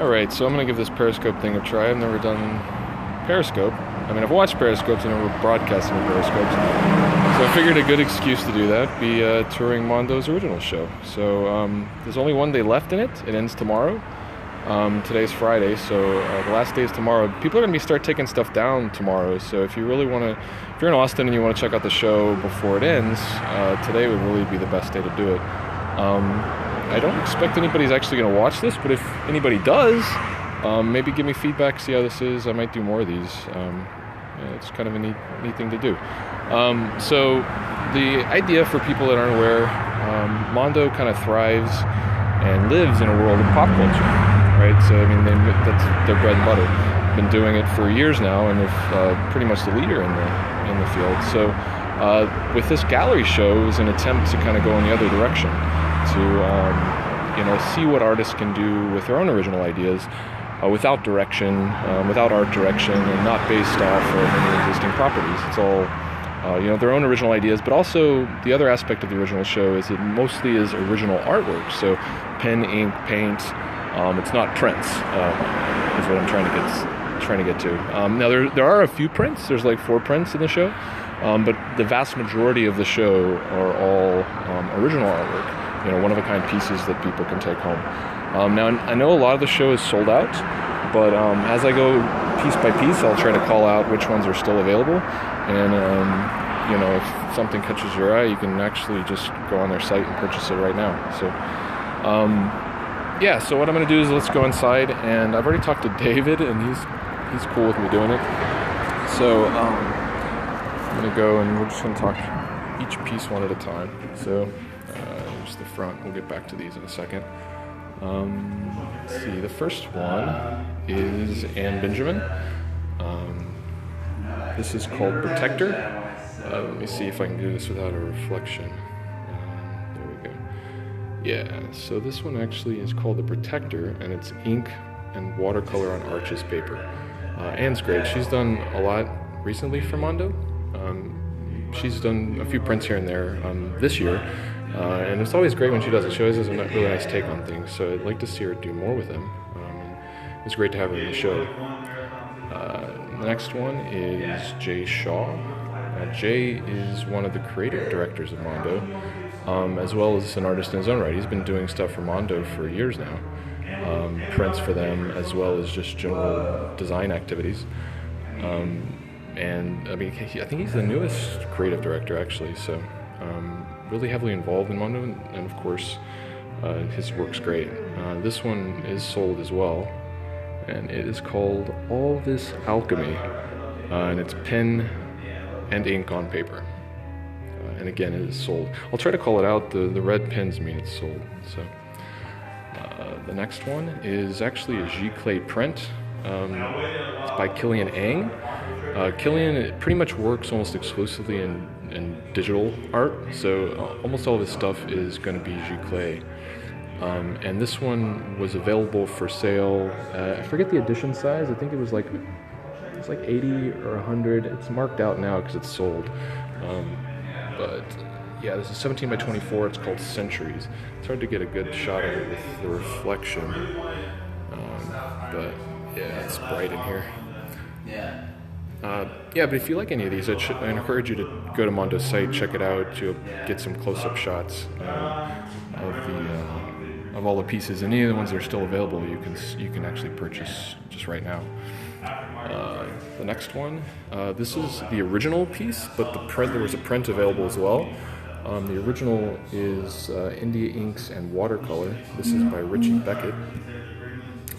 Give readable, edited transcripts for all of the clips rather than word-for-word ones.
Alright, so I'm going to give this Periscope thing a try. I've never done Periscope. I mean, I've watched Periscopes and never broadcasted Periscopes. So I figured a good excuse to do that be touring Mondo's original show. So there's only one day left in it. It ends tomorrow. Today's Friday, so the last day is tomorrow. People are going to start taking stuff down tomorrow. So if you really want to, if you're in Austin and you want to check out the show before it ends, today would really be the best day to do it. I don't expect anybody's actually going to watch this, but if anybody does, maybe give me feedback, see how this is. I might do more of these. It's kind of a neat thing to do. So the idea for people that aren't aware, Mondo kind of thrives and lives in a world of pop culture, right? So I mean, that's their bread and butter. Been doing it for years now, and they're pretty much the leader in the field. So with this gallery show, it was an attempt to kind of go in the other direction, to see what artists can do with their own original ideas, without direction, without art direction, and not based off of any existing properties. It's all their own original ideas, but also the other aspect of the original show is it mostly is original artwork. So pen, ink, paint. It's not prints. Is what I'm trying to get to. Now there are a few prints. There's like 4 prints in the show, but the vast majority of the show are all original artwork. One-of-a-kind pieces that people can take home. Now I know a lot of the show is sold out, but as I go piece by piece, I'll try to call out which ones are still available. And if something catches your eye, you can actually just go on their site and purchase it right now. So, so what I'm going to do is let's go inside, and I've already talked to David, and he's cool with me doing it. So I'm going to go, and we're just going to talk each piece one at a time. So here's the front. We'll get back to these in a second. Let's see. The first one is Anne Benjamin. This is called Protector. Let me see if I can do this without a reflection. There we go. Yeah, so this one actually is called the Protector, and it's ink and watercolor on Arches paper. Anne's great. She's done a lot recently for Mondo. She's done a few prints here and there this year, and it's always great when she does it. She always has a really nice take on things, so I'd like to see her do more with them. It's great to have her in the show. The next one is Jay Shaw. Jay is one of the creative directors of Mondo, as well as an artist in his own right. He's been doing stuff for Mondo for years now, prints for them, as well as just general design activities. And I mean, I think he's the newest creative director, actually, so really heavily involved in Mondo, and of course, his work's great. This one is sold as well, and it is called All This Alchemy, and it's pen and ink on paper. And again, it is sold. I'll try to call it out. The red pens mean it's sold. So the next one is actually a gouache print. It's by Killian Ang. Killian pretty much works almost exclusively in digital art, so almost all of his stuff is going to be gouache. And this one was available for sale. I forget the edition size. I think it was like 80 or 100. It's marked out now because it's sold. But yeah, this is 17 by 24. It's called Centuries. It's hard to get a good shot of it with the reflection. But yeah, it's bright in here. But if you like any of these, I encourage you to go to Mondo's site, check it out. You'll get some close-up shots of all the pieces, and any of the ones that are still available, you can actually purchase just right now. The next one, this is the original piece, but there was a print available as well. The original is India Inks and Watercolor. This is by Richie Beckett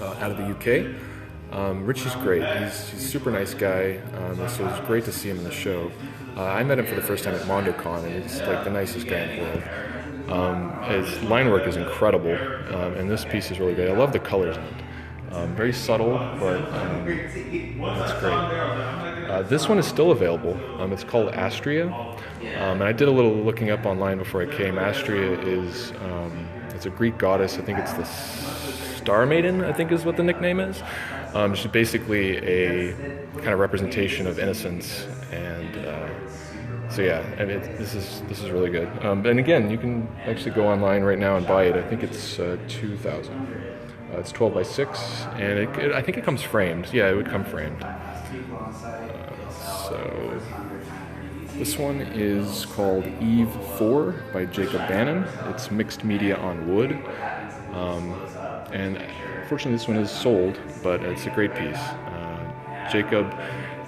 out of the UK. Richie's great. He's a super nice guy, so it's great to see him in the show. I met him for the first time at MondoCon, and he's like the nicest guy in the world. His line work is incredible, and this piece is really good. I love the colors in it. Very subtle, but it's great. This one is still available. It's called Astrea, and I did a little looking up online before I came. Astrea is it's a Greek goddess. I think it's the Star Maiden, I think is what the nickname is. She's basically a kind of representation of innocence, and so yeah, and this is really good. And again, you can actually go online right now and buy it. I think it's $2,000. It's 12 by 6, and I think it comes framed. Yeah, it would come framed. So this one is called Eve 4 by Jacob Bannon. It's mixed media on wood. And unfortunately this one is sold, but it's a great piece. Jacob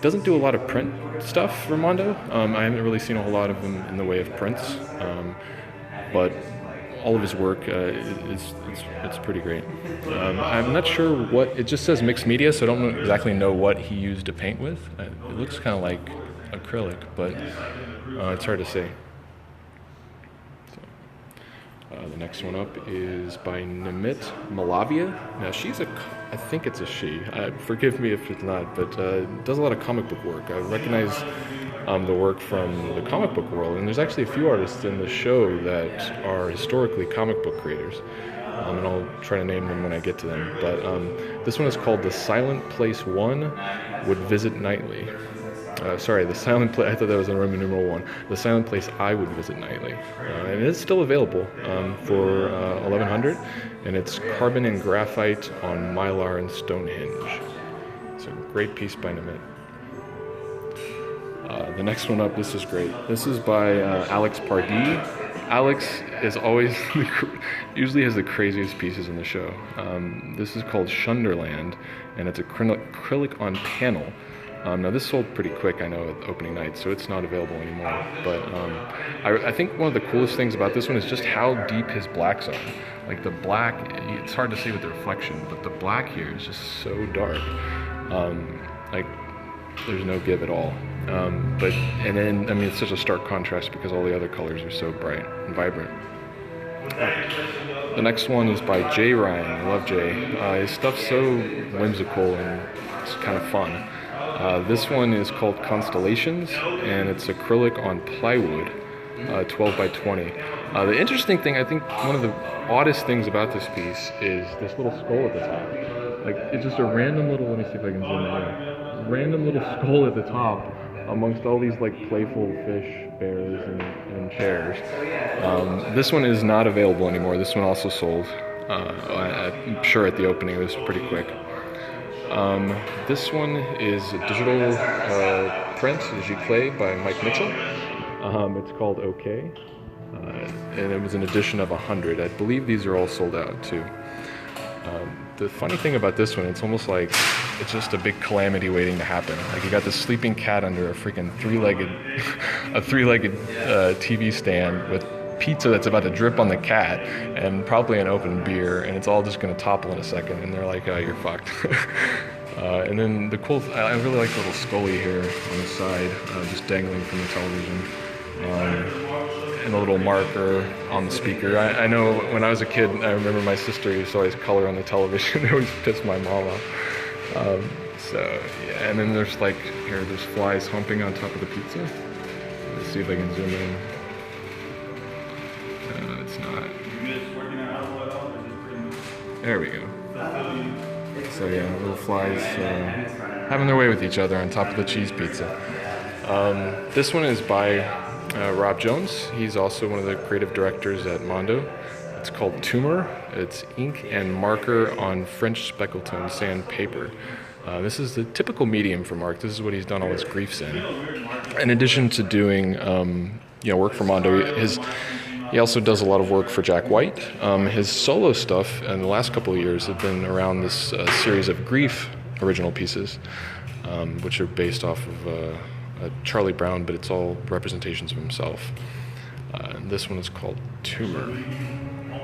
doesn't do a lot of print stuff for Mondo. I haven't really seen a whole lot of him in the way of prints, but all of his work it's pretty great. I'm not sure what, it just says mixed media, so I don't exactly know what he used to paint with. It looks kind of like acrylic, but it's hard to say. The next one up is by Nimit Malavia. Now I think it's a she. Forgive me if it's not, but does a lot of comic book work. I recognize the work from the comic book world, and there's actually a few artists in the show that are historically comic book creators, and I'll try to name them when I get to them. But this one is called The Silent Place 1 Would Visit Nightly. The Silent Place, I thought that was in Roman numeral 1. The Silent Place I Would Visit Nightly. And it's still available for $1,100, and it's carbon and graphite on mylar and Stonehenge. It's a great piece by Nimit. The next one up, this is great. This is by Alex Pardee. Alex is always, usually has the craziest pieces in the show. This is called Shunderland, and it's acrylic on panel. Now this sold pretty quick, I know, at opening night, so it's not available anymore. But I think one of the coolest things about this one is just how deep his blacks are. Like the black, it's hard to see with the reflection, but the black here is just so dark. Like there's no give at all. And then it's such a stark contrast because all the other colors are so bright and vibrant. The next one is by Jay Ryan. I love Jay. His stuff's so whimsical and it's kind of fun. This one is called Constellations, and it's acrylic on plywood, 12 by 20. The interesting thing, I think one of the oddest things about this piece is this little skull at the top. Like, it's just a random little, let me see if I can zoom in here. Random little skull at the top amongst all these like playful fish, bears, and chairs. This one is not available anymore. This one also sold. I'm sure at the opening it was pretty quick. This one is a digital print, Giclée by Mike Mitchell. It's called OK, and it was an edition of 100. I believe these are all sold out too. The funny thing about this one, it's almost like it's just a big calamity waiting to happen. Like you got this sleeping cat under a freaking three-legged TV stand with pizza that's about to drip on the cat and probably an open beer, and it's all just going to topple in a second, and they're like, oh, you're fucked. And then I really like the little Scully here on the side, just dangling from the television. And a little marker on the speaker. I know when I was a kid, I remember my sister used to always color on the television. It always pissed my mom off. And then there's there's flies humping on top of the pizza. Let's see if I can zoom in. No, it's not. There we go. So yeah, little flies having their way with each other on top of the cheese pizza. This one is by Rob Jones. He's also one of the creative directors at Mondo. It's called Tumor. It's ink and marker on French Speckletone sandpaper. This is the typical medium for Mark. This is what he's done all his griefs in. In addition to doing work for Mondo, he also does a lot of work for Jack White. His solo stuff in the last couple of years have been around this series of grief original pieces, which are based off of Charlie Brown, but it's all representations of himself. And this one is called Tumor.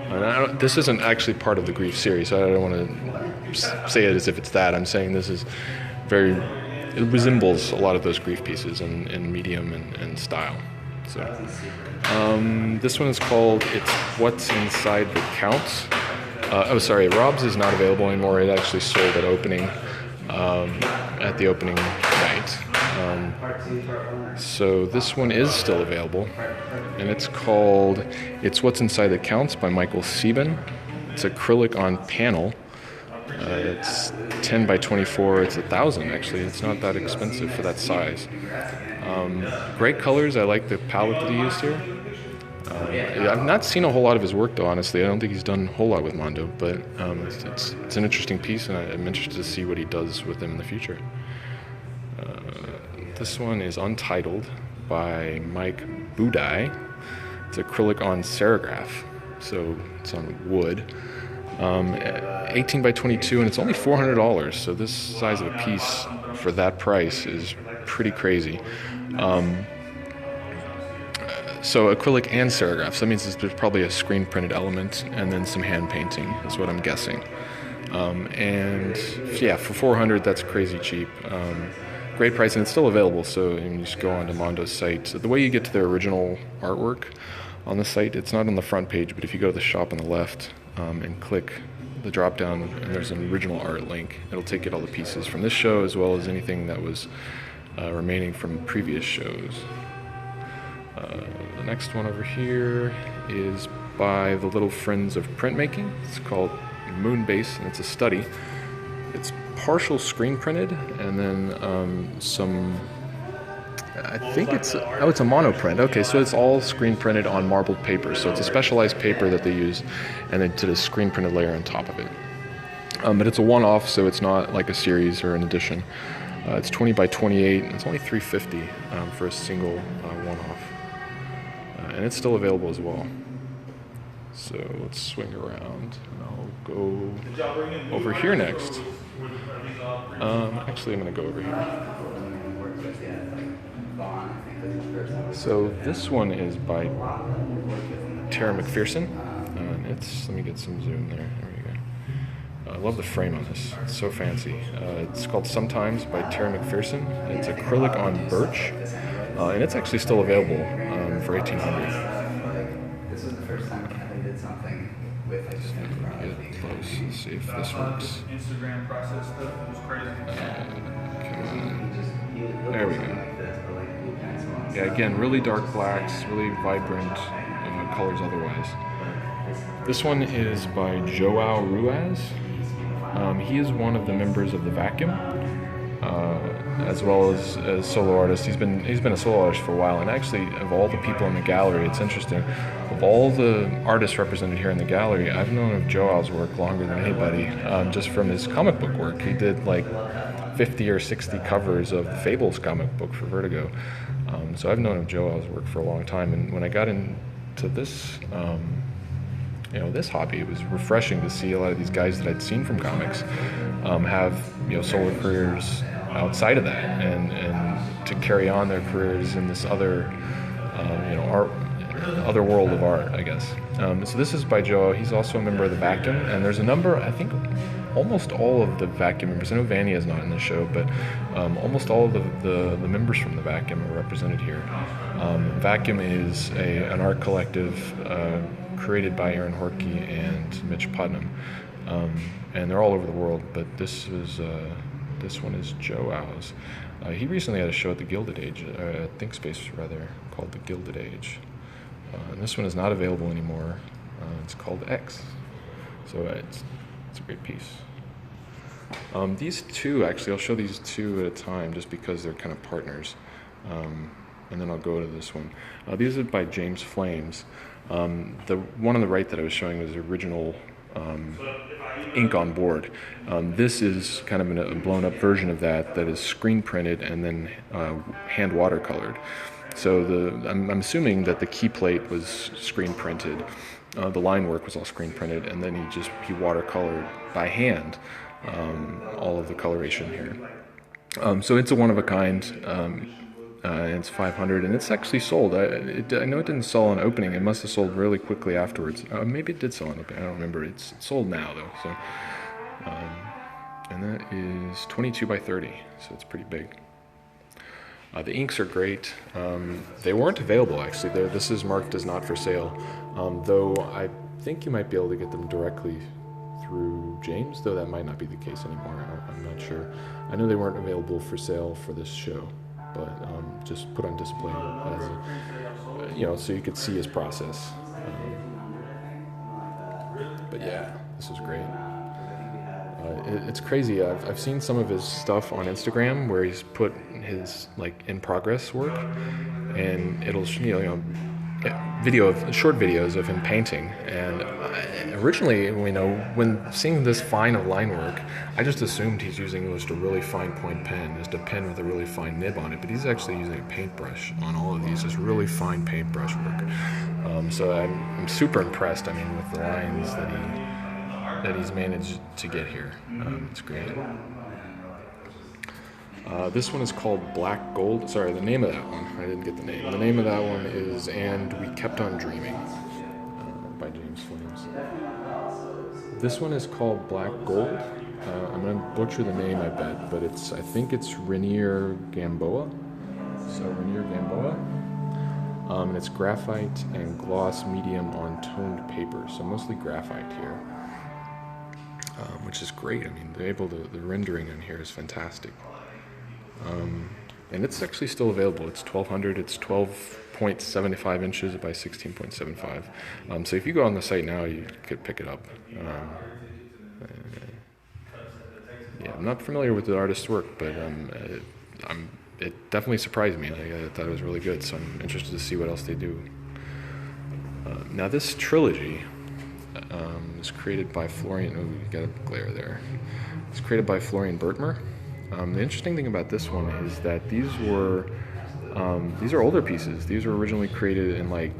And this isn't actually part of the grief series, so I don't want to say it as if it's that. I'm saying this is it resembles a lot of those grief pieces in medium and style. So this one is called It's What's Inside That Counts. Rob's is not available anymore. It actually sold at opening, at the opening night. So this one is still available, and it's called It's What's Inside That Counts by Michael Sieben. It's acrylic on panel. It's 10 by 24. It's $1,000 actually. It's not that expensive for that size. Great colors. I like the palette that he used here. I've not seen a whole lot of his work though, honestly. I don't think he's done a whole lot with Mondo, but it's an interesting piece, and I'm interested to see what he does with them in the future. This one is Untitled by Mike Budai. It's acrylic on serigraph, so it's on wood. 18 by 22, and it's only $400, so this size of a piece for that price is pretty crazy. So acrylic and serigraph, so that means there's probably a screen printed element and then some hand painting is what I'm guessing. And yeah, for $400, that's crazy cheap. Great price, and it's still available, so you just go onto Mondo's site. So the way you get to their original artwork on the site, it's not on the front page, but if you go to the shop on the left and click the drop down, and there's an original art link, it'll take you all the pieces from this show as well as anything that was remaining from previous shows. The next one over here is by the Little Friends of Printmaking. It's called Moonbase, and it's a study. It's partial screen printed, and then some, I think it's a monoprint. Okay, so it's all screen printed on marbled paper. So it's a specialized paper that they use, and they did a screen printed layer on top of it. But it's a one-off, so it's not like a series or an edition. It's 20 by 28, and it's only $350 for a single one-off. And it's still available as well. So let's swing around, and I'll go over here next. Actually, I'm going to go over here. So this one is by Tara McPherson. Let me get some zoom there. There we go. I love the frame on this. It's so fancy. It's called Sometimes by Tara McPherson. It's acrylic on birch, and it's actually still available for $1,800. This was the first time Kelly did something with like just get close and see if this works. Instagram process stuff was crazy. There we go. Yeah, again, really dark blacks, really vibrant colors otherwise. This one is by Joao Ruiz. He is one of the members of the Vacuum, as well as solo artist. He's been a solo artist for a while, and actually, of all the people in the gallery, it's interesting. Of all the artists represented here in the gallery, I've known of Joao's work longer than anybody, just from his comic book work. He did like 50 or 60 covers of the Fables comic book for Vertigo. So I've known of Joao's work for a long time, and when I got into this, this hobby, it was refreshing to see a lot of these guys that I'd seen from comics have solo careers outside of that, and to carry on their careers in this other other world of art, I guess. So this is by Joao. He's also a member of the Vacuum, and there's a number, I think almost all of the Vacuum members, I know Vania is not in the show, but almost all of the members from the Vacuum are represented here. Vacuum is an art collective created by Aaron Horkey and Mitch Putnam, and they're all over the world, but this one is Joao's. He recently had a show at the Gilded Age, ThinkSpace rather, called the Gilded Age. And this one is not available anymore. It's called X. So it's a great piece. These two, actually, I'll show these two at a time just because they're kind of partners. And then I'll go to this one. These are by James Flames. The one on the right that I was showing was the original ink on board. This is kind of a blown up version of that is screen printed and then hand watercolored. So I'm assuming that the key plate was screen printed, the line work was all screen printed, and then he watercolored by hand all of the coloration here. So it's a one of a kind, and it's $500, and it's actually sold. I know it didn't sell on opening. It must have sold really quickly afterwards. Maybe it did sell on opening. I don't remember. It's sold now though. So, and that is 22 by 30, so it's pretty big. The inks are great. They weren't available actually. This is marked as not for sale, though I think you might be able to get them directly through James, though that might not be the case anymore. I'm not sure. I know they weren't available for sale for this show, but just put on display as so you could see his process. But yeah, this is great. It's crazy. I've seen some of his stuff on Instagram where he's put his in progress work, and it'll short videos of him painting. And originally, when seeing this fine of line work, I just assumed he's using just a really fine point pen, just a pen with a really fine nib on it. But he's actually using a paintbrush on all of these, just really fine paintbrush work. So I'm super impressed. With the lines that he's managed to get here. It's great. This one is called Black Gold. Sorry, the name of that one. I didn't get the name. The name of that one is And We Kept on Dreaming by James Flames. This one is called Black Gold. I'm going to butcher the name, I bet, but I think it's Rainier Gamboa. So Rainier Gamboa. And it's graphite and gloss medium on toned paper. So mostly graphite here. Which is great. The rendering in here is fantastic. And it's actually still available. It's 1200. It's 12.75 inches by 16.75. So if you go on the site now, you could pick it up. I'm not familiar with the artist's work, but it definitely surprised me. I thought it was really good, so I'm interested to see what else they do. Now this trilogy is created by Florian. Oh, you got a glare there. It's created by Florian Bertmer. The interesting thing about this one is that these are older pieces. These were originally created in like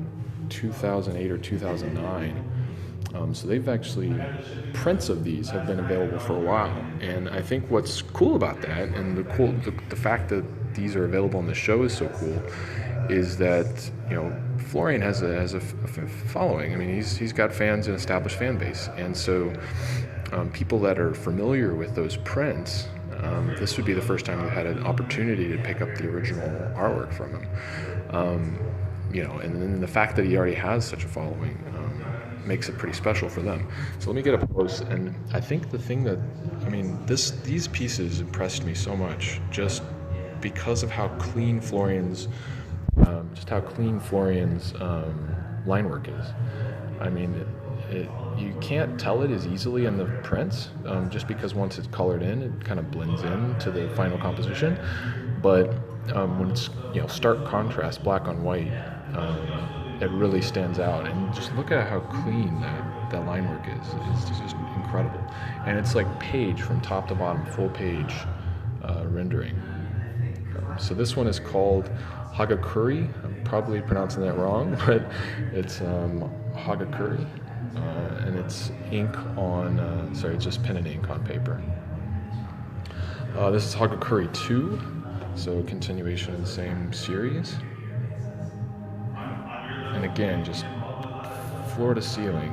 2008 or 2009. So they've actually, prints of these have been available for a while. And I think what's cool about that, and the fact that these are available on the show is so cool, is that Florian has a following. He's got fans, an established fan base, and so people that are familiar with those prints, this would be the first time they've had an opportunity to pick up the original artwork from him. And then the fact that he already has such a following makes it pretty special for them. So let me get up close, and I think the thing that, these pieces impressed me so much just because of how clean Florian's line work is. You can't tell it as easily in the prints, just because once it's colored in, it kind of blends in to the final composition. But when it's stark contrast, black on white, it really stands out. And just look at how clean that line work is. It's just incredible. And it's like page from top to bottom, full page rendering. So this one is called Hagakure. I'm probably pronouncing that wrong, but it's Hagakure. And it's ink on, it's just pen and ink on paper. This is Hagakure 2, so continuation of the same series. And again, just floor to ceiling,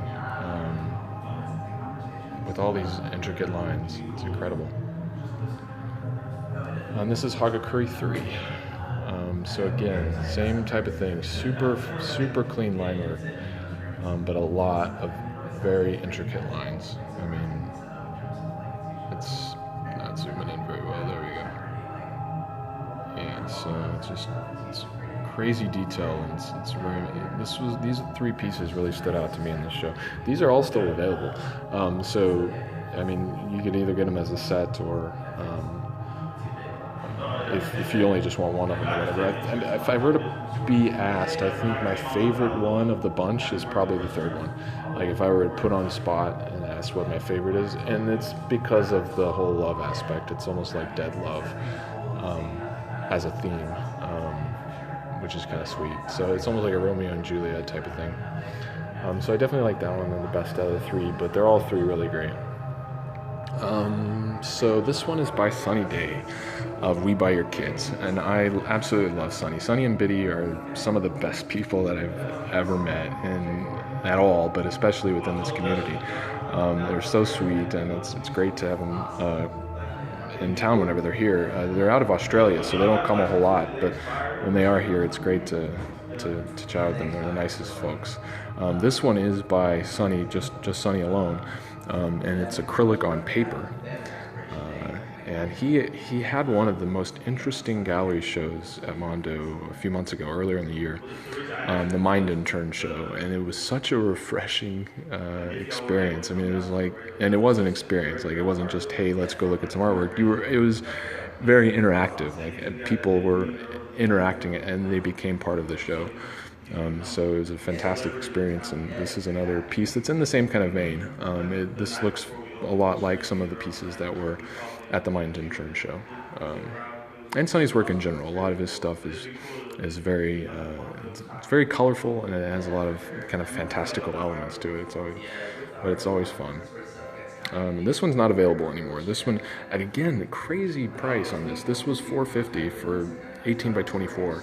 with all these intricate lines. It's incredible. And this is Hagakure 3. So again, same type of thing, super clean line work, but a lot of very intricate lines. It's not zooming in very well. There we go. Yeah, it's crazy detail, and it's very. These three pieces really stood out to me in this show. These are all still available. You could either get them as a set or. If you only just want one of them or whatever. If I were to be asked, I think my favorite one of the bunch is probably the third one. Like if I were to put on the spot and ask what my favorite is, and it's because of the whole love aspect. It's almost like dead love as a theme, which is kind of sweet. So it's almost like a Romeo and Juliet type of thing. So I definitely like that one the best out of the three, but they're all three really great. So this one is by Sunny Day of We Buy Your Kids, and I absolutely love Sunny. Sunny and Biddy are some of the best people that I've ever met, and at all, but especially within this community. They're so sweet, and it's great to have them in town whenever they're here. They're out of Australia, so they don't come a whole lot, but when they are here, it's great to chat with them. They're the nicest folks. This one is by Sunny, just Sunny alone. And it's acrylic on paper. And he had one of the most interesting gallery shows at Mondo a few months ago, earlier in the year, the Mind and Turn show, and it was such a refreshing experience. It was like, and it was an experience. Like it wasn't just, hey, let's go look at some artwork. It was very interactive. Like people were interacting, and they became part of the show. So it was a fantastic experience, and this is another piece that's in the same kind of vein. This looks a lot like some of the pieces that were at the Mind and Turn show. And Sonny's work in general. A lot of his stuff is very it's very colorful, and it has a lot of kind of fantastical elements to it. But it's always fun. This one's not available anymore. This one, and again, crazy price on this. This was $450 for 18 by 24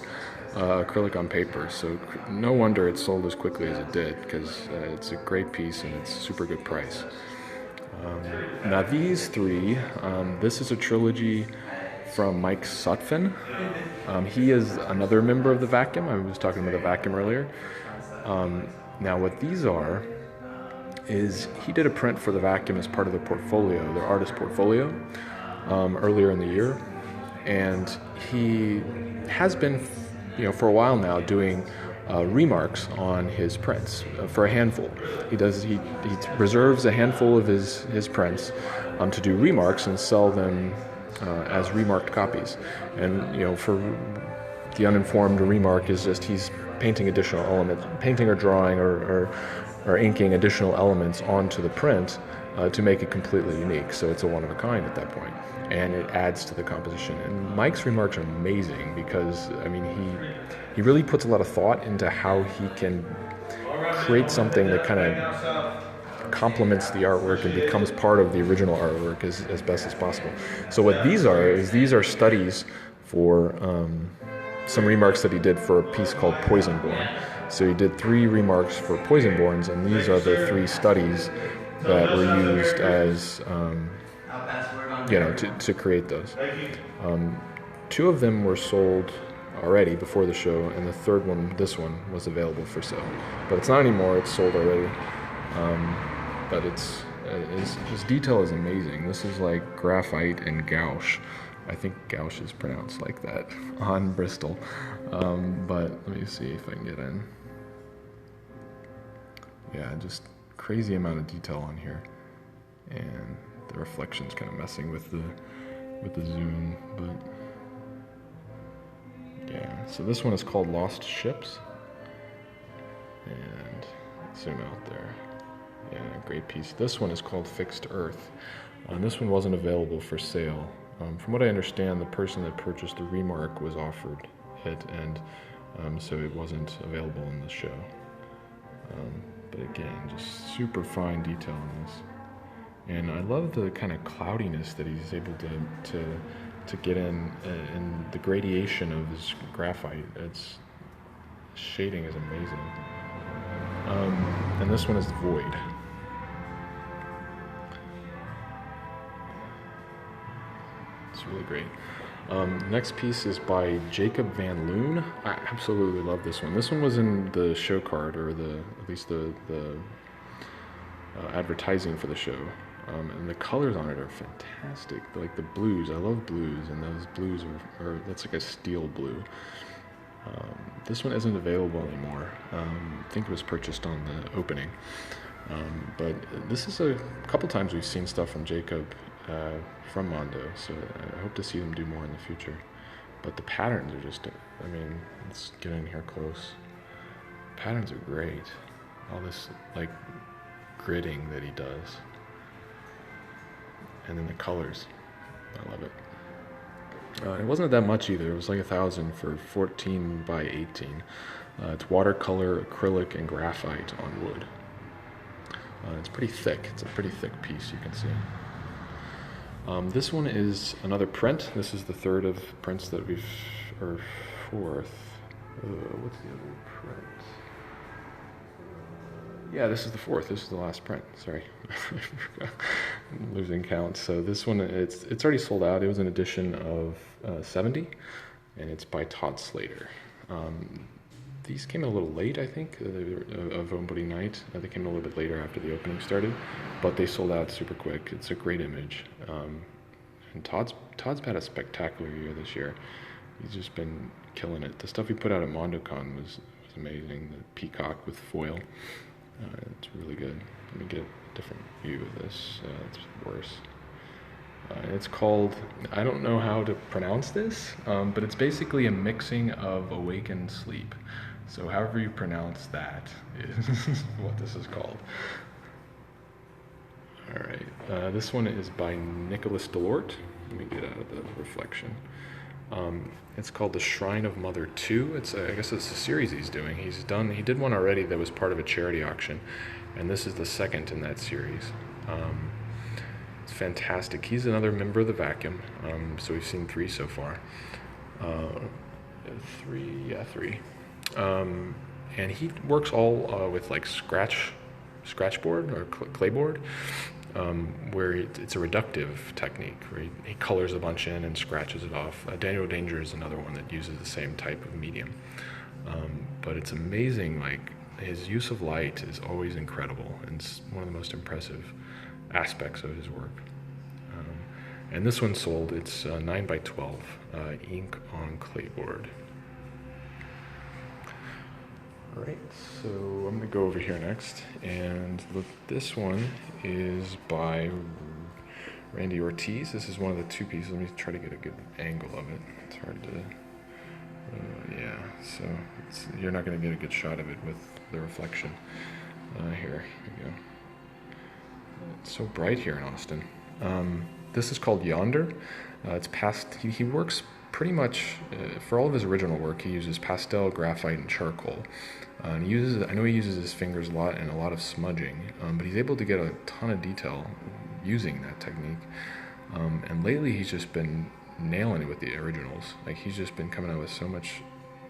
acrylic on paper. So no wonder it sold as quickly as it did, because it's a great piece and it's a super good price. Now these three, this is a trilogy from Mike Sutphin. He is another member of the Vacuum. I was talking about the Vacuum earlier. Now what these are is he did a print for the Vacuum as part of their portfolio, their artist portfolio, earlier in the year. And he has been, for a while now, doing remarks on his prints for a handful. He reserves a handful of his prints to do remarks and sell them as remarked copies. And for the uninformed, a remark is just he's painting additional elements, painting or drawing or inking additional elements onto the print to make it completely unique. So it's a one of a kind at that point, and it adds to the composition. And Mike's remarks are amazing because he really puts a lot of thought into how he can create something that kind of complements the artwork and becomes part of the original artwork as best as possible. So what these are studies for some remarks that he did for a piece called Poisonborn. So he did 3 remarks for Poisonborns, and these are the 3 studies that were used as to create those. 2 of them were sold already before the show, and the third one, this one, was available for sale. But it's not anymore, it's sold already. But his detail is amazing. This is like graphite and gouache. I think gouache is pronounced like that on Bristol. But let me see if I can get in. Yeah, just crazy amount of detail on here. And the reflection's kind of messing with the zoom, but yeah. So this one is called Lost Ships. And zoom out there. Yeah, great piece. This one is called Fixed Earth. This one wasn't available for sale. From what I understand, the person that purchased the remark was offered it, and so it wasn't available in the show. But again, just super fine detail on this. And I love the kind of cloudiness that he's able to get in the gradation of his graphite. Shading is amazing. And this one is Void. It's really great. Next piece is by Jacob Van Loon. I absolutely love this one. This one was in the show card, or at least the advertising for the show. And the colors on it are fantastic. Like the blues, I love blues, and those blues that's like a steel blue. This one isn't available anymore. I think it was purchased on the opening. But this is a couple times we've seen stuff from Jacob from Mondo, so I hope to see them do more in the future. But the patterns are just, let's get in here close. Patterns are great. All this like gridding that he does. And then the colors, I love it. It wasn't that much either. It was like $1,000 for 14 by 18. It's watercolor, acrylic, and graphite on wood. It's pretty thick. It's a pretty thick piece, you can see. This one is another print. This is the third of prints that or fourth. What's the other print? Yeah, this is the fourth. This is the last print. Sorry, I'm losing count. So this one, it's already sold out. It was an edition of 70, and it's by Todd Slater. These came a little late, I think, of Opening Night. They came a little bit later after the opening started, but they sold out super quick. It's a great image. And Todd's had a spectacular year this year. He's just been killing it. The stuff he put out at MondoCon was amazing. The peacock with foil. It's really good. Let me get a different view of this. It's worse. It's called, I don't know how to pronounce this, but it's basically a mixing of Awakened Sleep. So however you pronounce that is what this is called. All right, this one is by Nicholas Delort. Let me get out of the reflection. It's called The Shrine of Mother 2. I guess it's a series he's doing. He did one already that was part of a charity auction, and this is the second in that series. It's fantastic. He's another member of the Vacuum, so we've seen 3 so far. 3. And he works all with like scratchboard or clayboard, where it's a reductive technique where he colors a bunch in and scratches it off. Daniel Danger is another one that uses the same type of medium. But it's amazing, like his use of light is always incredible, and it's one of the most impressive aspects of his work. And this one sold, it's 9 by 12 ink on clayboard. All right, so I'm gonna go over here next, and this one is by Randy Ortiz. This is one of the 2 pieces. Let me try to get a good angle of it. It's hard to, yeah, so you're not gonna get a good shot of it with the reflection. Here we go. It's so bright here in Austin. This is called Yonder. He works pretty much, for all of his original work, he uses pastel, graphite, and charcoal. And I know he uses his fingers a lot and a lot of smudging, but he's able to get a ton of detail using that technique. And lately he's just been nailing it with the originals. Like he's just been coming out with so much,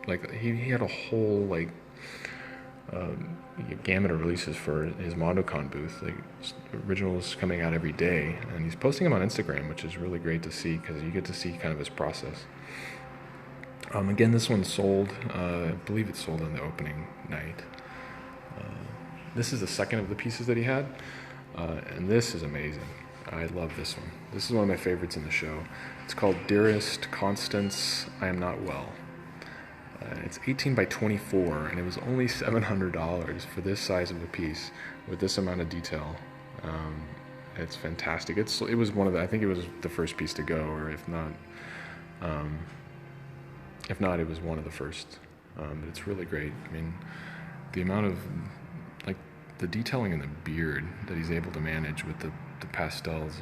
like he had a whole like gamut of releases for his MondoCon booth, like originals coming out every day, and he's posting them on Instagram, which is really great to see because you get to see kind of his process. Again, this one sold, I believe it sold on the opening night. This is the second of the pieces that he had, and this is amazing. I love this one. This is one of my favorites in the show. It's called Dearest Constance, I Am Not Well. It's 18 by 24, and it was only $700 for this size of a piece with this amount of detail. It's fantastic. It was one of I think it was the first piece to go, or if not, it was one of the first. But it's really great. I mean, the amount of like the detailing in the beard that he's able to manage with the pastels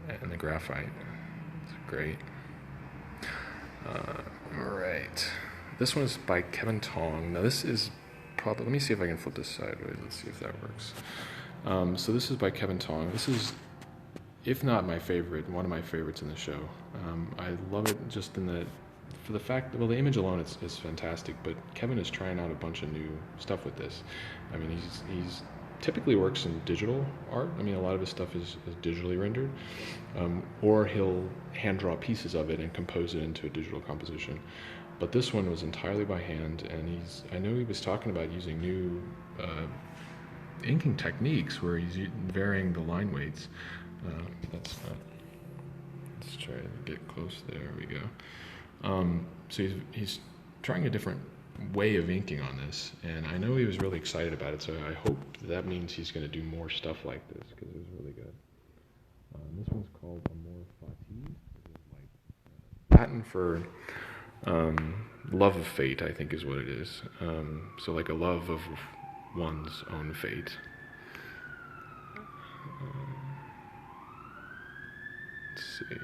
and the graphite. It's great. Alright, this one is by Kevin Tong. Now this is probably, let me see if I can flip this sideways, let's see if that works. So this is by Kevin Tong. This is, if not my favorite, one of my favorites in the show. I love it just for the fact, well, the image alone is fantastic, but Kevin is trying out a bunch of new stuff with this. I mean, he's typically works in digital art. I mean, a lot of his stuff is digitally rendered, or he'll hand draw pieces of it and compose it into a digital composition. But this one was entirely by hand, and I know he was talking about using new inking techniques where he's varying the line weights. Let's try to get close. There we go. So he's trying a different way of inking on this, and I know he was really excited about it, so I hope that means he's going to do more stuff like this, because it was really good. This one's called Amor Fati, like Latin for love of fate, I think is what it is. So like a love of one's own fate. Let's see.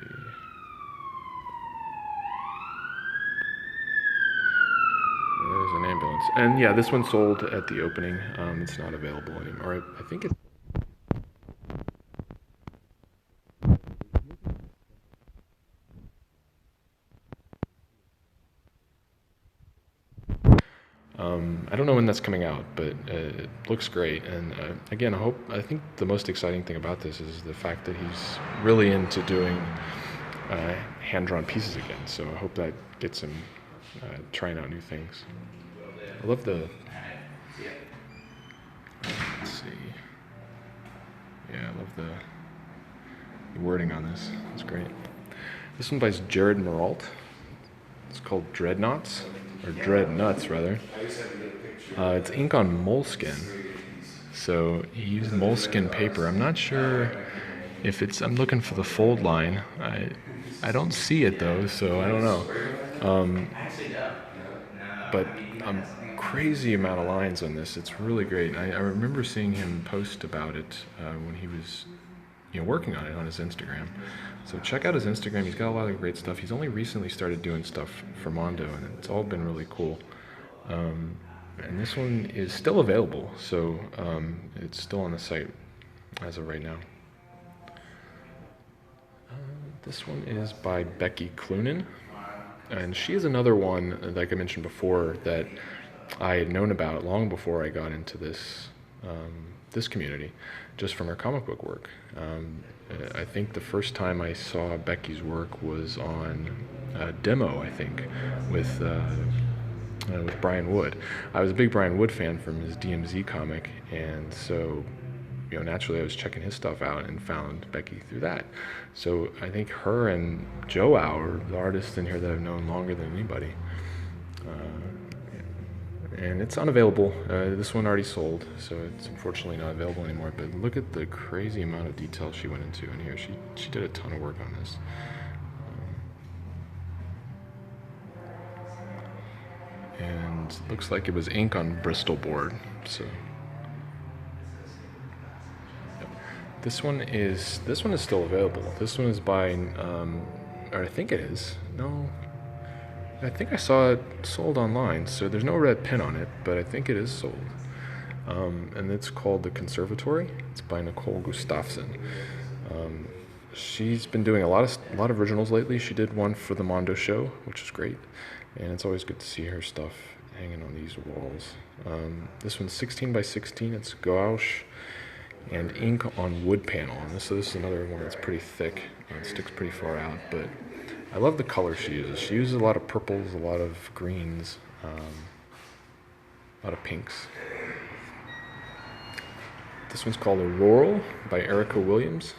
There's an ambulance. And yeah, this one sold at the opening. It's not available anymore. I think it's... I don't know when that's coming out, but it looks great. And again, I think the most exciting thing about this is the fact that he's really into doing hand-drawn pieces again. So I hope that gets him trying out new things. I love the... Let's see. Yeah, I love the wording on this. It's great. This one by Jared Merault. It's called Dreadnoughts, or Dreadnuts rather. It's ink on moleskin. So he used moleskin paper. I'm not sure if it's, I'm looking for the fold line. I don't see it though, so I don't know. but crazy amount of lines on this. It's really great. I remember seeing him post about it when he was working on it on his Instagram. So check out his Instagram. He's got a lot of great stuff. He's only recently started doing stuff for Mondo, and it's all been really cool. And this one is still available, so it's still on the site as of right now. This one is by Becky Clunan, and she is another one, like I mentioned before, that I had known about long before I got into this community, just from her comic book work. I think the first time I saw Becky's work was on a demo, I think, with Brian Wood. I was a big Brian Wood fan from his DMZ comic, and so naturally I was checking his stuff out and found Becky through that. So I think her and Joe are the artists in here that I've known longer than anybody. And it's unavailable. This one already sold, so it's unfortunately not available anymore. But look at the crazy amount of detail she went into in here. She did a ton of work on this. And looks like it was ink on Bristol board. So yep. This one is still available. This one is by, or I think it is. No. I think I saw it sold online, so there's no red pin on it, but I think it is sold. And it's called The Conservatory. It's by Nicole Gustafson. She's been doing a lot of originals lately. She did one for the Mondo show, which is great, and it's always good to see her stuff hanging on these walls. This one's 16 by 16. It's gouache and ink on wood panel. And so this is another one that's pretty thick. It sticks pretty far out, but I love the color she uses. She uses a lot of purples, a lot of greens, a lot of pinks. This one's called Auroral by Erica Williams.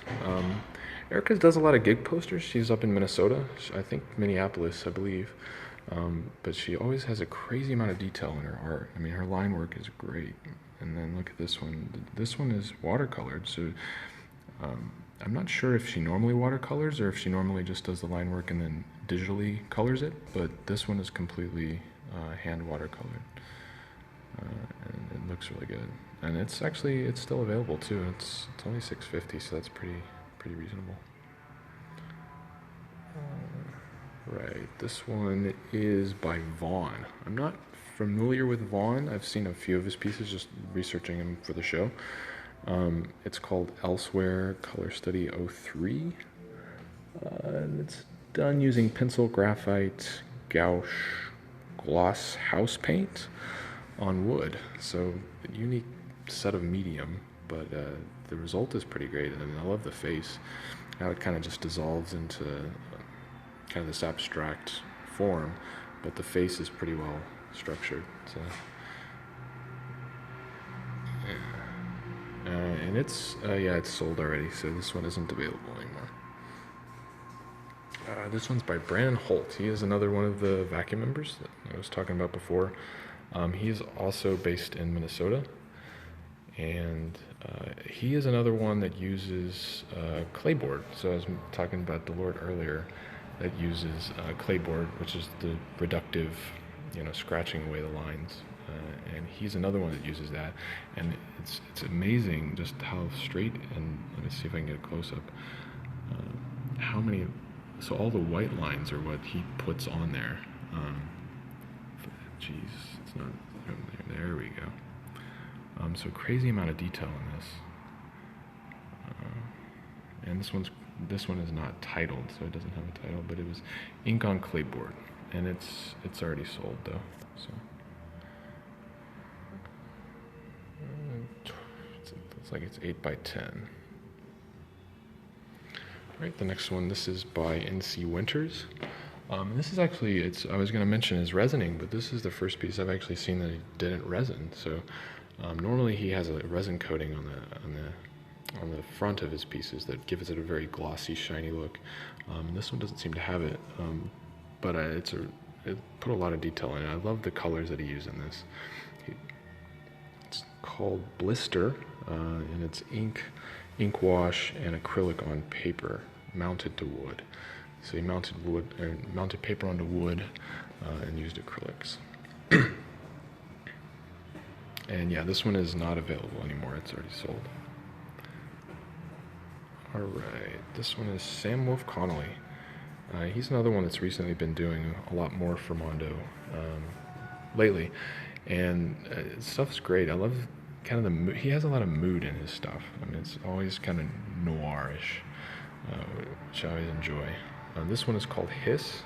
Erica does a lot of gig posters. She's up in Minnesota, I think Minneapolis, I believe. But she always has a crazy amount of detail in her art. I mean, her line work is great. And then look at this one. This one is watercolored, so I'm not sure if she normally watercolors or if she normally just does the line work and then digitally colors it, but this one is completely hand watercolored. And it looks really good. And it's still available too. It's only $6.50, so that's pretty reasonable. Right, this one is by Vaughn. I'm not familiar with Vaughn. I've seen a few of his pieces just researching him for the show. It's called Elsewhere Color Study 03. And it's done using pencil, graphite, gouache, gloss house paint on wood. So a unique set of medium, but the result is pretty great. And I love the face, how it kind of just dissolves into kind of this abstract form, but the face is pretty well structured. So, yeah. And it's sold already, so this one isn't available anymore. This one's by Brandon Holt. He is another one of the vacuum members that I was talking about before. He's also based in Minnesota, and he is another one that uses clayboard. So I was talking about Delort earlier, that uses clayboard, which is the reductive, scratching away the lines. And he's another one that uses that, and it's amazing just how straight, and let me see if I can get a close-up, how many, so all the white lines are what he puts on there. Geez, it's not, there we go. So crazy amount of detail in this. And this one is not titled, so it doesn't have a title, but it was ink on clayboard, and it's already sold though. So it's like it's 8 by 10. All right, the next one. This is by NC Winters. This is actually, I was going to mention is resining, but this is the first piece I've actually seen that he didn't resin. So normally he has a resin coating on the front of his pieces that gives it a very glossy, shiny look. This one doesn't seem to have it, but it put a lot of detail in it. I love the colors that he used in this. It's called Blister, and it's ink wash, and acrylic on paper mounted to wood. So he mounted paper onto wood and used acrylics. And yeah, this one is not available anymore. It's already sold. All right, this one is Sam Wolf Connolly. He's another one that's recently been doing a lot more for Mondo lately, and stuff's great. I love kind of the mood. He has a lot of mood in his stuff. I mean, it's always kind of noirish, which I always enjoy. This one is called Hiss.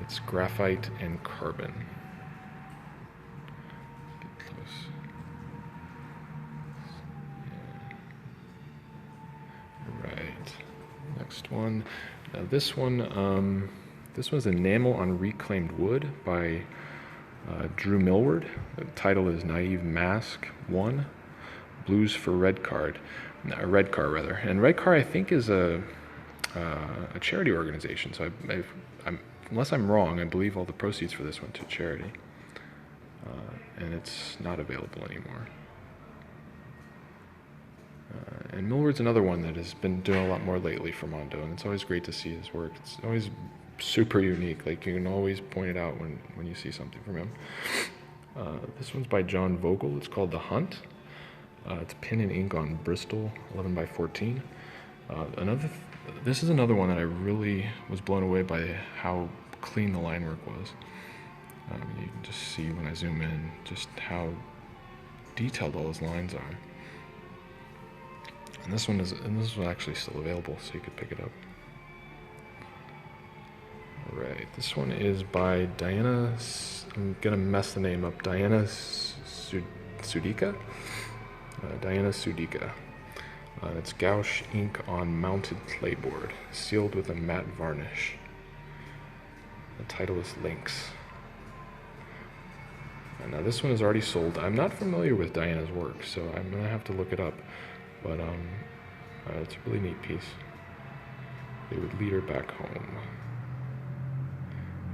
It's graphite and carbon. Get close. Yeah. Right. Next one. This one's Enamel on Reclaimed Wood by Drew Millward. The title is Naive Mask 1, Blues for Redcar. And Redcar, I think, is a charity organization. So unless I'm wrong, I believe all the proceeds for this went to charity. And it's not available anymore. And Millward's another one that has been doing a lot more lately for Mondo, and it's always great to see his work. It's always super unique. Like, you can always point it out when you see something from him. This one's by John Vogel. It's called The Hunt. It's pen and ink on Bristol, 11 by 14. This is another one that I really was blown away by how clean the line work was. You can just see when I zoom in just how detailed all those lines are. And this one is actually still available, so you could pick it up. Right, this one is by Diana. I'm gonna mess the name up. Diana Sudica. Diana Sudica. It's gouache ink on mounted playboard, sealed with a matte varnish. The title is Lynx. Now this one is already sold. I'm not familiar with Diana's work, so I'm gonna have to look it up. But it's a really neat piece. They would lead her back home.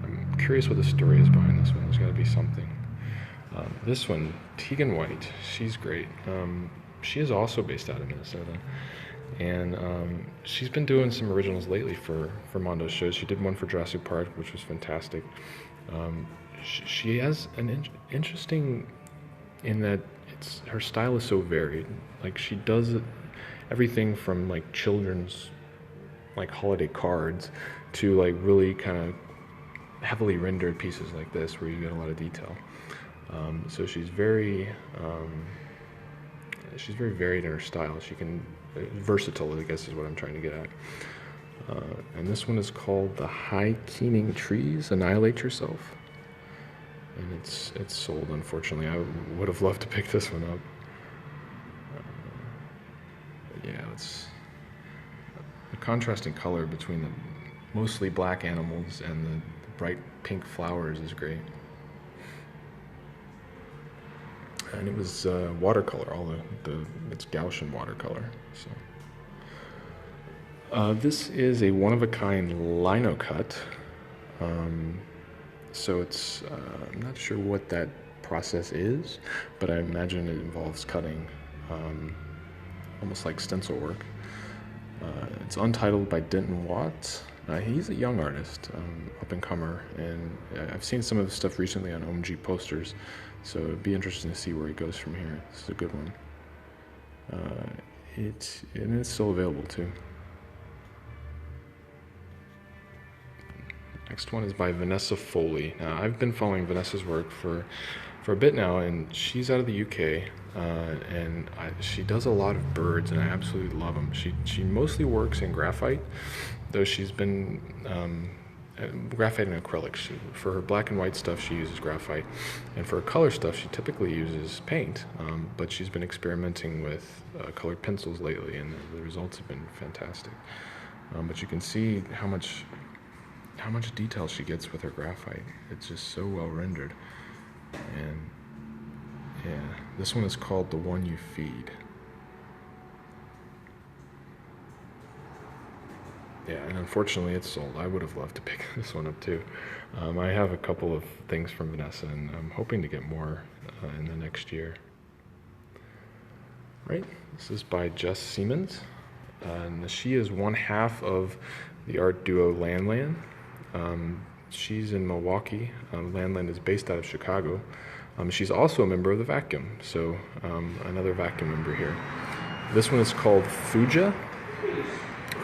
I'm curious what the story is behind this one. There's got to be something. This one, Tegan White, she's great. She is also based out of Minnesota, and she's been doing some originals lately for Mondo shows. She did one for Jurassic Park, which was fantastic. She has an interesting in that her style is so varied. Like, she does everything from like children's like holiday cards to like really kind of heavily rendered pieces like this where you get a lot of detail. So she's very varied in her style. She can versatile, I guess, is what I'm trying to get at. And this one is called The High Keening Trees Annihilate Yourself. And it's sold, unfortunately. I would have loved to pick this one up. Yeah, it's the contrasting color between the mostly black animals and the bright pink flowers is great. And it was watercolor. It's Gaussian watercolor. So this is a one-of-a-kind lino cut. So it's, I'm not sure what that process is, but I imagine it involves cutting, almost like stencil work. It's untitled by Denton Watts. He's a young artist, up-and-comer, and I've seen some of his stuff recently on OMG posters, so it'd be interesting to see where he goes from here. This is a good one. It's still available too. Next one is by Vanessa Foley. Now, I've been following Vanessa's work for a bit now, and she's out of the UK, and she does a lot of birds, and I absolutely love them. She mostly works in graphite, though she's been graphite and acrylic. For her black and white stuff, she uses graphite, and for her color stuff, she typically uses paint, but she's been experimenting with colored pencils lately, and the results have been fantastic. But you can see how much detail she gets with her graphite. It's just so well rendered. And yeah, this one is called The One You Feed. Yeah, and unfortunately it's sold. I would have loved to pick this one up too. I have a couple of things from Vanessa, and I'm hoping to get more in the next year. Right, this is by Jess Siemens. And she is one half of the art duo Landland. She's in Milwaukee. Landland is based out of Chicago. She's also a member of the Vacuum, so another Vacuum member here. This one is called Fuja,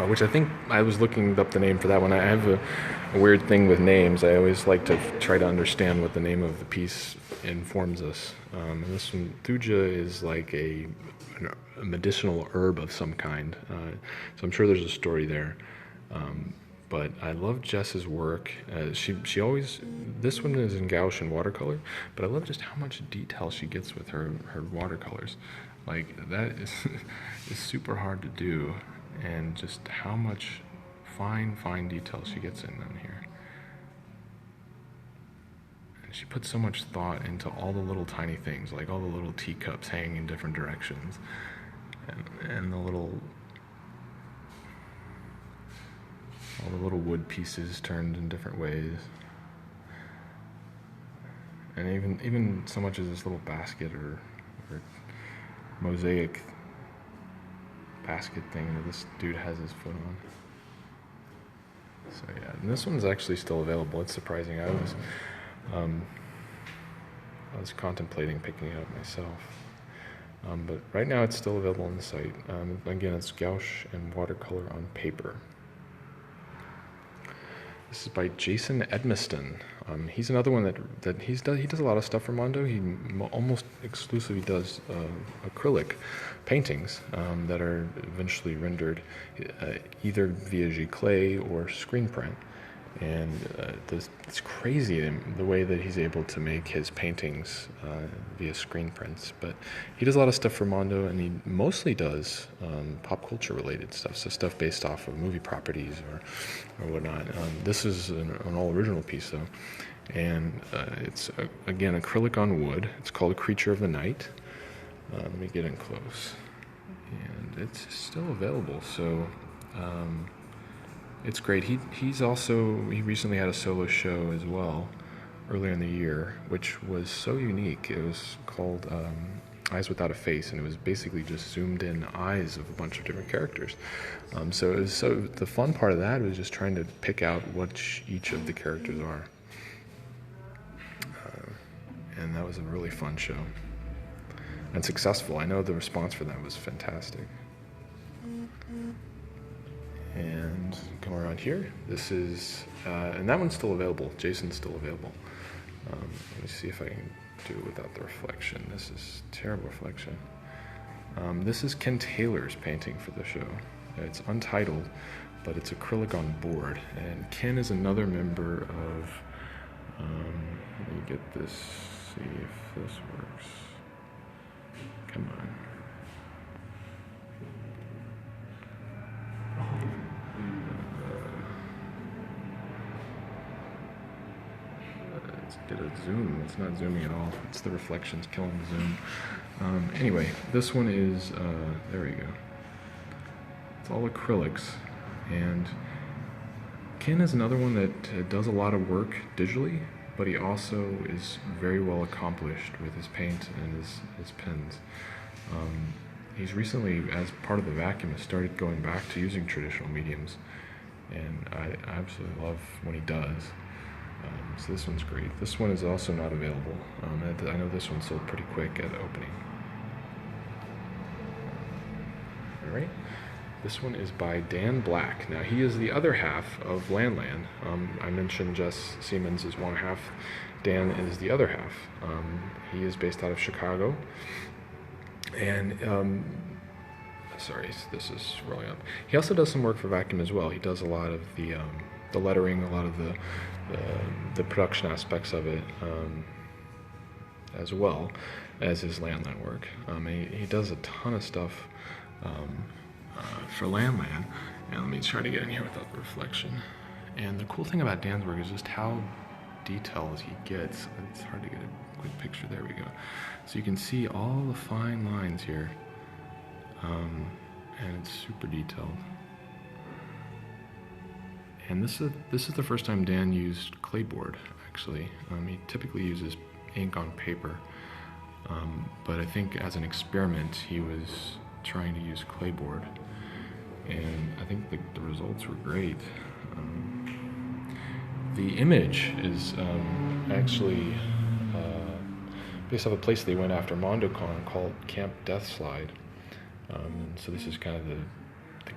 which I think I was looking up the name for that one. I have a weird thing with names. I always like to try to understand what the name of the piece informs us. And this one, Thuja, is like a medicinal herb of some kind. So I'm sure there's a story there. But I love Jess's work. She always, this one is in gouache and watercolor, but I love just how much detail she gets with her watercolors. Like, that is super hard to do, and just how much fine detail she gets in them here. And she puts so much thought into all the little tiny things, like all the little teacups hanging in different directions, and all the little wood pieces turned in different ways. And even so much as this little basket or mosaic basket thing that this dude has his foot on. So yeah, and this one's actually still available. It's surprising. I was contemplating picking it up myself. But right now it's still available on the site. Again, it's gouache and watercolor on paper. This is by Jason Edmiston. He's another one that he does a lot of stuff for Mondo. He almost exclusively does acrylic paintings that are eventually rendered either via giclée or screen print. And it's crazy the way that he's able to make his paintings via screen prints. But he does a lot of stuff for Mondo, and he mostly does pop culture related stuff, so stuff based off of movie properties or whatnot. This is an all original piece though, and it's again acrylic on wood. It's called Creature of the Night. Let me get in close, and it's still available. So. It's great. He recently had a solo show as well earlier in the year, which was so unique. It was called Eyes Without a Face, and it was basically just zoomed in eyes of a bunch of different characters. So the fun part of that was just trying to pick out what each of the characters are. And that was a really fun show. And successful. I know the response for that was fantastic. And come around here. This is, and that one's still available. Jason's still available. Let me see if I can do it without the reflection. This is terrible reflection. This is Ken Taylor's painting for the show. It's untitled, but it's acrylic on board. And Ken is another member of, let me get this, see if this works. Come on. Let's get a zoom. It's not zooming at all. It's the reflections killing the zoom. Anyway, this one is, there we go. It's all acrylics. And Ken is another one that does a lot of work digitally, but he also is very well accomplished with his paint and his pens. He's recently, as part of the Vacuum, has started going back to using traditional mediums, and I absolutely love when he does. So this one's great. This one is also not available. I know this one sold pretty quick at opening. All right. This one is by Dan Black. Now, he is the other half of Lan Lan. I mentioned Jess Siemens is one half. Dan is the other half. He is based out of Chicago. And, sorry, this is rolling up. He also does some work for Vacuum as well. He does a lot of the lettering, a lot of the production aspects of it, as well as his Lan Lan work. He does a ton of stuff for Lan Lan. And let me try to get in here without the reflection. And the cool thing about Dan's work is just how detailed he gets. It's hard to get a quick picture. There we go. So you can see all the fine lines here, and it's super detailed. And this is the first time Dan used clayboard, actually. He typically uses ink on paper, but I think as an experiment he was trying to use clayboard, and I think the results were great. The image is actually based off a place they went after MondoCon called Camp Death Slide. So this is kind of the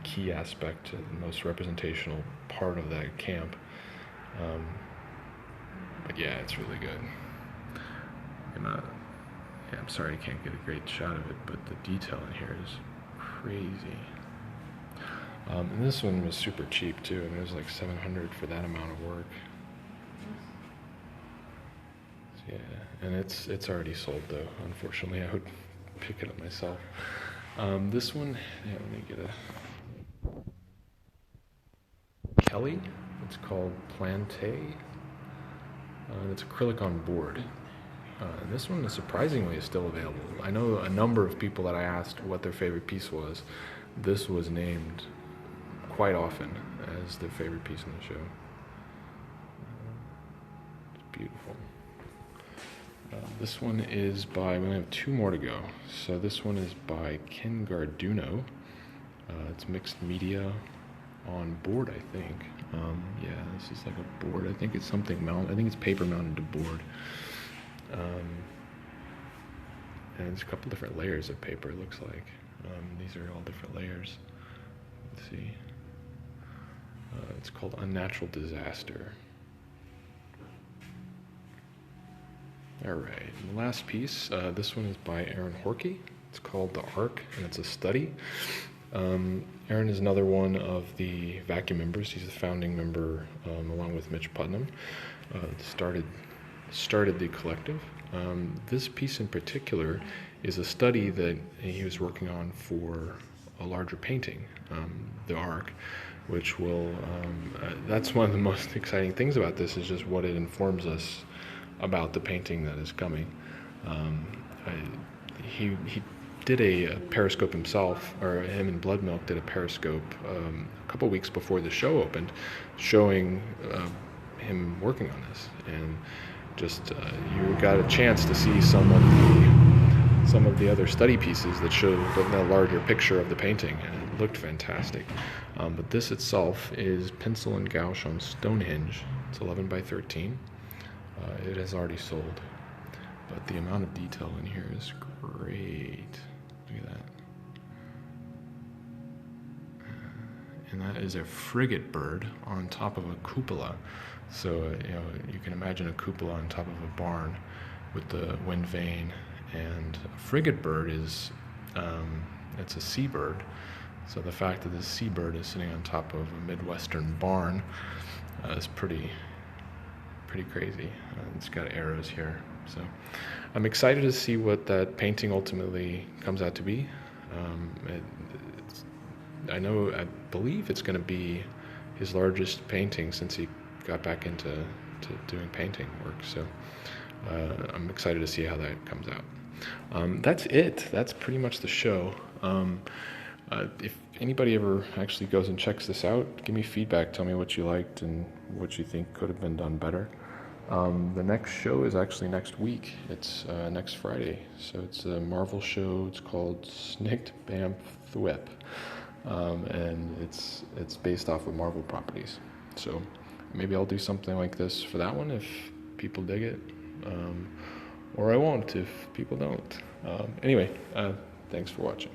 key aspect, the most representational part of that camp. But yeah, it's really good. I'm sorry I can't get a great shot of it, but the detail in here is crazy. And this one was super cheap too. I mean, it was like $700 for that amount of work. So, yeah, and it's already sold though. Unfortunately, I would pick it up myself. This one, yeah, let me get a Kelly. It's called Planté. It's acrylic on board. This one, surprisingly, is still available. I know a number of people that I asked what their favorite piece was. This was named quite often as their favorite piece in the show. It's beautiful. This one is by, we only have 2 more to go. So this one is by Ken Garduno. It's mixed media on board, I think. Yeah, this is like a board. I think it's something mounted. I think it's paper mounted to board. And there's a couple different layers of paper, it looks like. These are all different layers. Let's see. It's called Unnatural Disaster. Alright, the last piece, this one is by Aaron Horkey. It's called The Ark, and it's a study. Aaron is another one of the vacuum members. He's the founding member, along with Mitch Putnam. Started the collective. This piece in particular is a study that he was working on for a larger painting, The Ark, which will, that's one of the most exciting things about this, is just what it informs us about the painting that is coming. He did a Periscope himself, or him and Blood Milk did a Periscope a couple weeks before the show opened, showing him working on this, and just you got a chance to see some of the other study pieces that showed the larger picture of the painting, and it looked fantastic. But this itself is pencil and gouache on Stonehenge. It's 11 by 13. It has already sold, but the amount of detail in here is great. Look at that. And that is a frigate bird on top of a cupola. So you can imagine a cupola on top of a barn with the wind vane. And a frigate bird is it's a seabird. So the fact that this seabird is sitting on top of a Midwestern barn is pretty crazy. It's got arrows here. So I'm excited to see what that painting ultimately comes out to be. I believe it's going to be his largest painting since he got back into doing painting work. So I'm excited to see how that comes out. That's it. That's pretty much the show. If anybody ever actually goes and checks this out, give me feedback. Tell me what you liked and what you think could have been done better. The next show is actually next week. It's next Friday. So it's a Marvel show. It's called Snikt Bamf Thwip. And it's based off of Marvel properties. So maybe I'll do something like this for that one if people dig it. Or I won't if people don't. Anyway, thanks for watching.